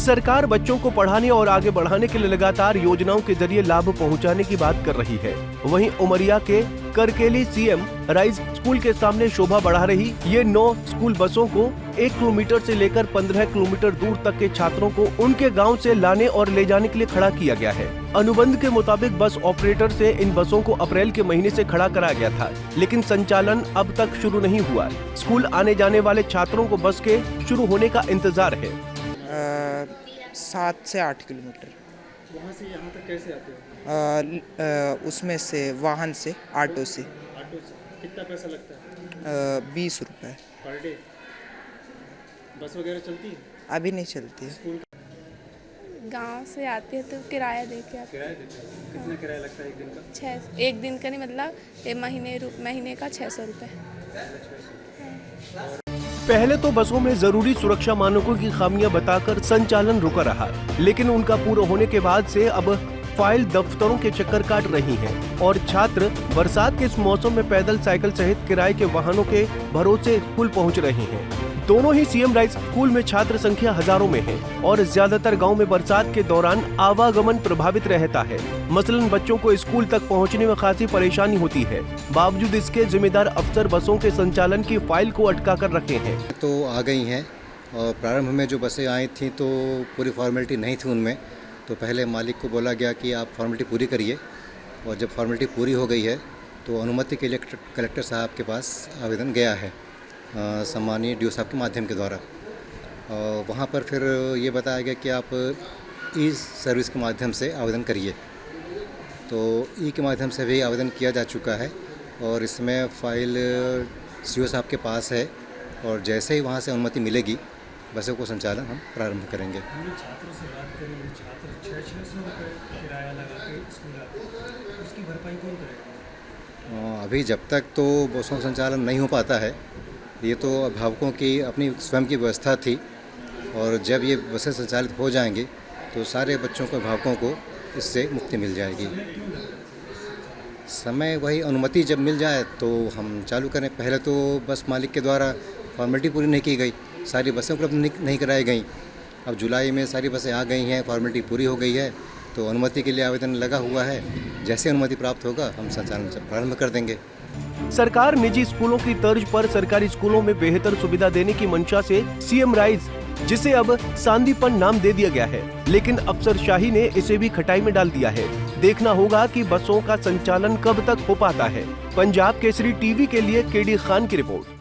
सरकार बच्चों को पढ़ाने और आगे बढ़ाने के लिए लगातार योजनाओं के जरिए लाभ पहुंचाने की बात कर रही है। वहीं उमरिया के करकेली सीएम राइज स्कूल के सामने शोभा बढ़ा रही ये 9 स्कूल बसों को 1 किलोमीटर से लेकर 15 किलोमीटर दूर तक के छात्रों को उनके गांव से लाने और ले जाने के लिए खड़ा किया गया है। अनुबंध के मुताबिक बस ऑपरेटर से इन बसों को अप्रैल के महीने से खड़ा कराया गया था, लेकिन संचालन अब तक शुरू नहीं हुआ। स्कूल आने जाने वाले छात्रों को बस के शुरू होने का इंतजार है। 7 से 8 किलोमीटर। वहाँ से यहाँ तक कैसे आते हो? उसमें से वाहन से, ऑटो से। ऑटो से कितना पैसा लगता है? 20 रुपये पर डे। बस वगैरह चलती है? अभी नहीं चलती है। गांव से आते हैं तो किराया दे के आते किराया देते हैं? कितना किराया लगता है एक दिन का? 6 एक दिन का नहीं, मतलब महीने का 600 रुपये। पहले तो बसों में जरूरी सुरक्षा मानकों की खामियां बताकर संचालन रुका रहा, लेकिन उनका पूरा होने के बाद से अब फाइल दफ्तरों के चक्कर काट रही हैं और छात्र बरसात के इस मौसम में पैदल, साइकिल सहित किराए के वाहनों के भरोसे स्कूल पहुंच रहे हैं। दोनों ही सीएम राइज स्कूल में छात्र संख्या हजारों में है और ज्यादातर गांव में बरसात के दौरान आवागमन प्रभावित रहता है। मसलन बच्चों को स्कूल तक पहुंचने में खासी परेशानी होती है। बावजूद इसके जिम्मेदार अफसर बसों के संचालन की फाइल को अटका कर रखे हैं। तो आ गई हैं और प्रारंभ में जो बसें आई थी तो पूरी फॉर्मेलिटी नहीं थी उनमें, तो पहले मालिक को बोला गया कि आप फॉर्मेलिटी पूरी करिए, और जब फॉर्मेलिटी पूरी हो गई है तो अनुमति के लिए कलेक्टर साहब के पास आवेदन गया है सम्मानीय डी.ओ. साहब के माध्यम के द्वारा। और वहाँ पर फिर ये बताया गया कि आप ई सर्विस के माध्यम से आवेदन करिए, तो ई के माध्यम से भी आवेदन किया जा चुका है और इसमें फाइल सी.ओ. साहब के पास है, और जैसे ही वहाँ से अनुमति मिलेगी बसों को संचालन हम प्रारंभ करेंगे। छात्रों से बात करेंगे, छात्र 600 रुपये किराया लगा के स्कूल आते हैं, उसकी भरपाई कौन करेगा? अभी जब तक तो बसों का संचालन नहीं हो पाता है, ये तो अभिभावकों की अपनी स्वयं की व्यवस्था थी, और जब ये बसें संचालित हो जाएंगी तो सारे बच्चों को, अभिभावकों को इससे मुक्ति मिल जाएगी। समय वही अनुमति जब मिल जाए तो हम चालू करें। पहले तो बस मालिक के द्वारा फॉर्मेलिटी पूरी नहीं की गई, सारी बसें उपलब्ध नहीं कराई गई। अब जुलाई में सारी बसें आ गई हैं, फॉर्मेलिटी पूरी हो गई है, तो अनुमति के लिए आवेदन लगा हुआ है। जैसे अनुमति प्राप्त होगा हम संचालन प्रारंभ कर देंगे। सरकार निजी स्कूलों की तर्ज पर सरकारी स्कूलों में बेहतर सुविधा देने की मंशा से सीएम राइज, जिसे अब सांदीपन नाम दे दिया गया है, लेकिन अफसरशाही ने इसे भी खटाई में डाल दिया है। देखना होगा कि बसों का संचालन कब तक हो पाता है। पंजाब केसरी टीवी के लिए केडी खान की रिपोर्ट।